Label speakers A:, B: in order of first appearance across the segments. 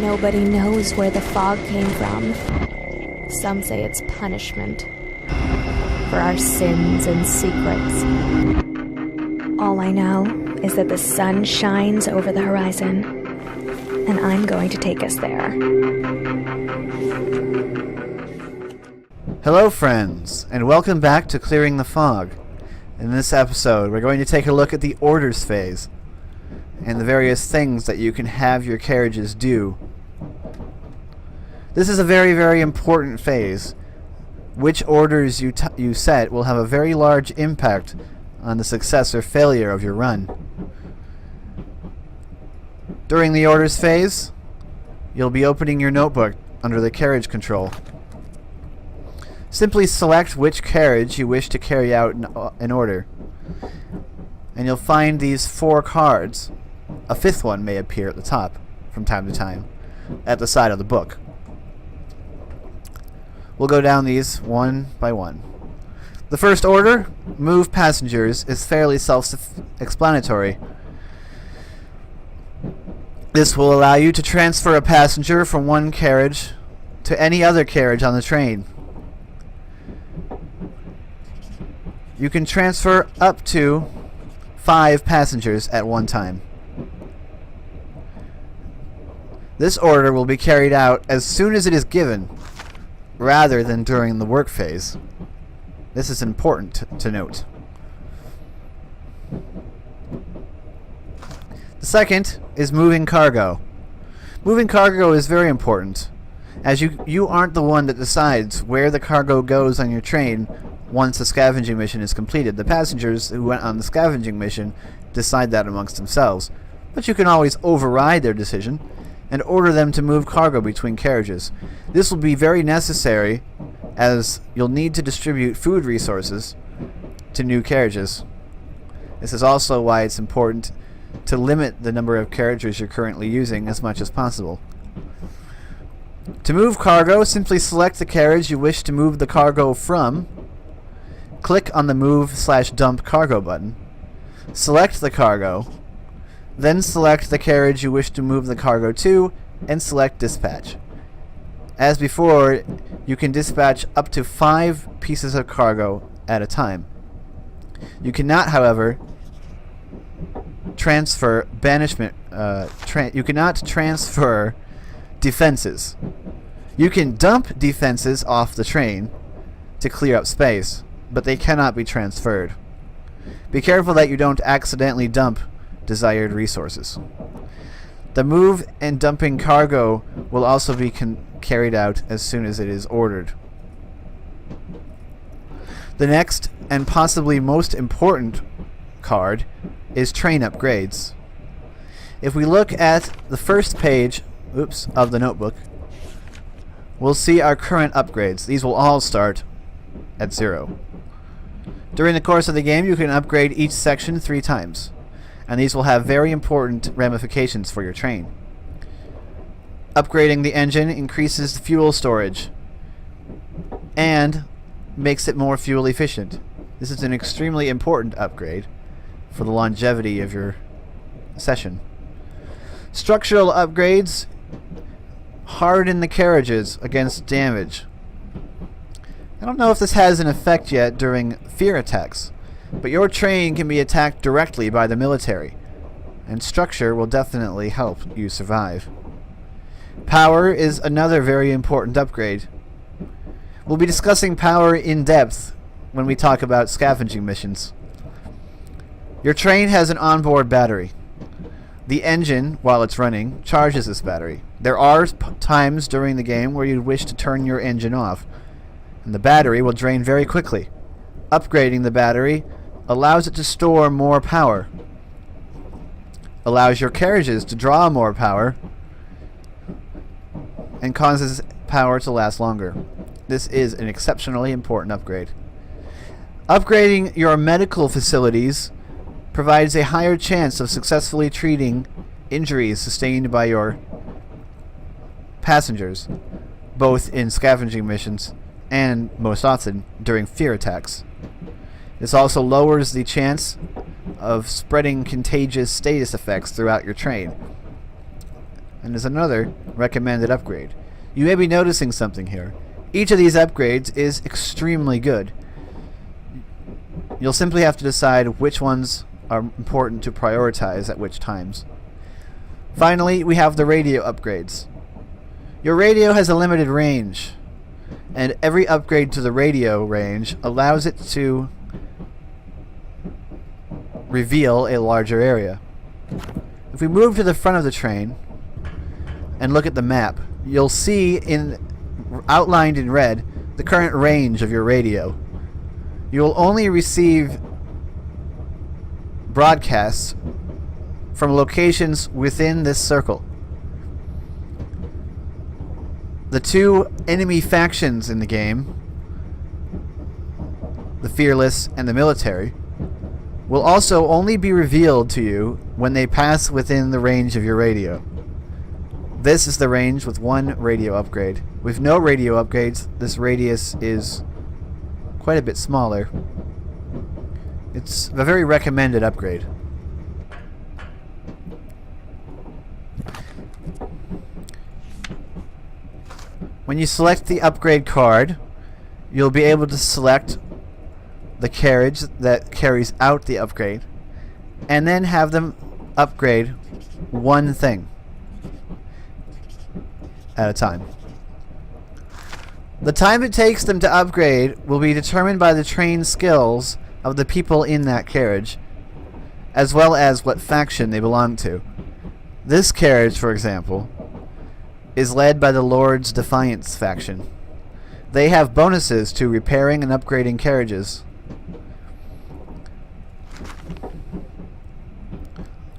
A: Nobody knows where the fog came from. Some say it's punishment for our sins and secrets. All I know is that the sun shines over the horizon, and I'm going to take us there.
B: Hello friends, and welcome back to Clearing the Fog. In this episode, we're going to take a look at the orders phase and the various things that you can have your carriages do. This is a very, very important phase. Which orders you set will have a very large impact on the success or failure of your run. During the orders phase, you'll be opening your notebook under the Carriage Control. Simply select which carriage you wish to carry out in order, and you'll find these 4 cards. A 5th one may appear at the top from time to time at the side of the book. We'll go down these one by one. The first order, move passengers, is fairly self-explanatory. This will allow you to transfer a passenger from one carriage to any other carriage on the train. You can transfer up to 5 passengers at one time. This order will be carried out as soon as it is given, rather than during the work phase. This is important to note. The second is moving cargo. Moving cargo is very important, as you aren't the one that decides where the cargo goes on your train once the scavenging mission is completed. The passengers who went on the scavenging mission decide that amongst themselves, but you can always override their decision and order them to move cargo between carriages. This will be very necessary, as you'll need to distribute food resources to new carriages. This is also why it's important to limit the number of carriages you're currently using as much as possible. To move cargo, simply select the carriage you wish to move the cargo from. Click on the Move/Dump Cargo button. Select the cargo. Then select the carriage you wish to move the cargo to, and select Dispatch. As before, you can dispatch up to 5 pieces of cargo at a time. You cannot, however, transfer banishment. You cannot transfer defenses. You can dump defenses off the train to clear up space, but they cannot be transferred. Be careful that you don't accidentally dump desired resources. The move and dumping cargo will also be carried out as soon as it is ordered. The next and possibly most important card is train upgrades. If we look at the first page of the notebook, we'll see our current upgrades. These will all start at 0. During the course of the game, you can upgrade each section 3 times, and these will have very important ramifications for your train. Upgrading the engine increases the fuel storage and makes it more fuel efficient. This is an extremely important upgrade for the longevity of your session. Structural upgrades harden the carriages against damage. I don't know if this has an effect yet during fear attacks, but your train can be attacked directly by the military, and structure will definitely help you survive. Power is another very important upgrade. We'll be discussing power in depth when we talk about scavenging missions. Your train has an onboard battery. The engine, while it's running, charges this battery. There are times during the game where you'd wish to turn your engine off, and the battery will drain very quickly. Upgrading the battery allows it to store more power, allows your carriages to draw more power, and causes power to last longer. This is an exceptionally important upgrade. Upgrading your medical facilities provides a higher chance of successfully treating injuries sustained by your passengers, both in scavenging missions and, most often, during fear attacks. This also lowers the chance of spreading contagious status effects throughout your train. and there's another recommended upgrade. You may be noticing something here. Each of these upgrades is extremely good. You'll simply have to decide which ones are important to prioritize at which times. Finally, we have the radio upgrades. Your radio has a limited range, and every upgrade to the radio range allows it to reveal a larger area. If we move to the front of the train and look at the map, you'll see outlined in red the current range of your radio. You will only receive broadcasts from locations within this circle. The two enemy factions in the game, the Fearless and the Military, will also only be revealed to you when they pass within the range of your radio. This is the range with one radio upgrade. With no radio upgrades, this radius is quite a bit smaller. It's a very recommended upgrade. When you select the upgrade card, you'll be able to select the carriage that carries out the upgrade, and then have them upgrade one thing at a time. The time it takes them to upgrade will be determined by the trained skills of the people in that carriage, as well as what faction they belong to. This carriage, for example, is led by the Lord's Defiance faction. They have bonuses to repairing and upgrading carriages.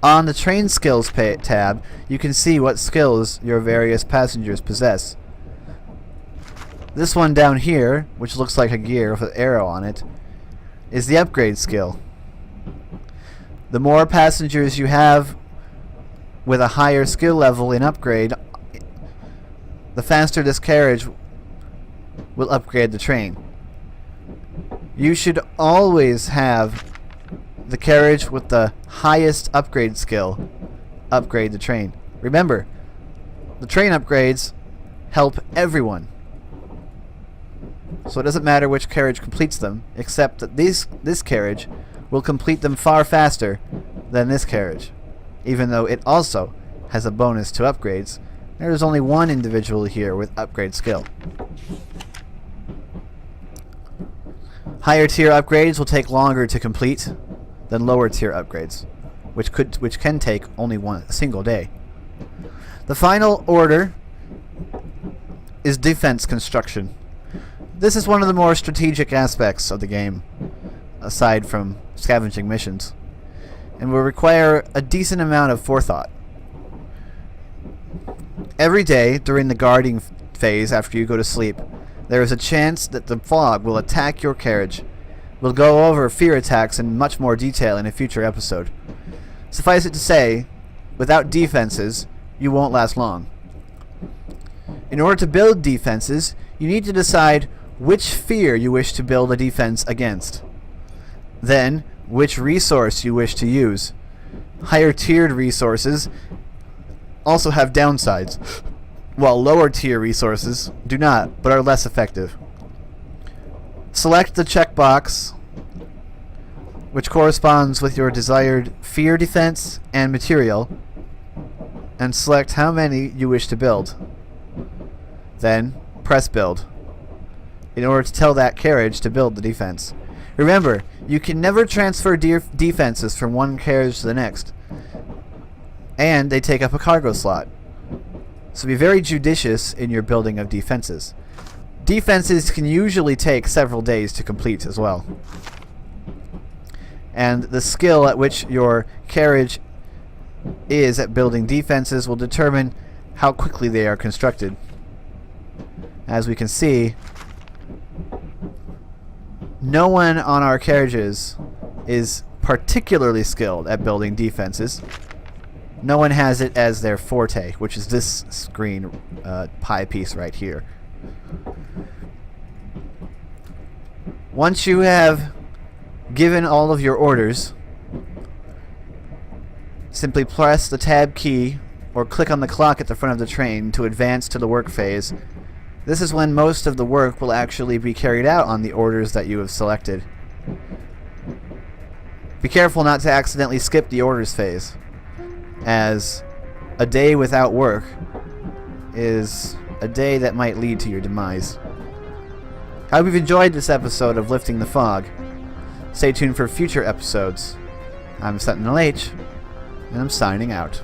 B: On the Train Skills tab, you can see what skills your various passengers possess. This one down here, which looks like a gear with an arrow on it, is the upgrade skill. The more passengers you have with a higher skill level in upgrade, the faster this carriage will upgrade the train. You should always have the carriage with the highest upgrade skill upgrade the train. Remember, the train upgrades help everyone. So it doesn't matter which carriage completes them, except that this carriage will complete them far faster than this carriage, even though it also has a bonus to upgrades. There is only one individual here with upgrade skill. Higher tier upgrades will take longer to complete than lower tier upgrades, which can take only a single day. The final order is defense construction. This is one of the more strategic aspects of the game, aside from scavenging missions, and will require a decent amount of forethought. Every day during the guarding phase after you go to sleep, there is a chance that the fog will attack your carriage. We'll go over fear attacks in much more detail in a future episode. Suffice it to say, without defenses, you won't last long. In order to build defenses, you need to decide which fear you wish to build a defense against. Then, which resource you wish to use. Higher tiered resources also have downsides, while lower tier resources do not, but are less effective. Select the checkbox which corresponds with your desired fear defense and material, and select how many you wish to build. Then, press build in order to tell that carriage to build the defense. Remember, you can never transfer defenses from one carriage to the next, and they take up a cargo slot. So be very judicious in your building of defenses. Defenses can usually take several days to complete as well. And the skill at which your carriage is at building defenses will determine how quickly they are constructed. As we can see, no one on our carriages is particularly skilled at building defenses. No one has it as their forte, which is this screen pie piece right here. Once you have given all of your orders, simply press the tab key or click on the clock at the front of the train to advance to the work phase. This is when most of the work will actually be carried out on the orders that you have selected. Be careful not to accidentally skip the orders phase, as a day without work is a day that might lead to your demise. I hope you've enjoyed this episode of Lifting the Fog. Stay tuned for future episodes. I'm Sentinel H, and I'm signing out.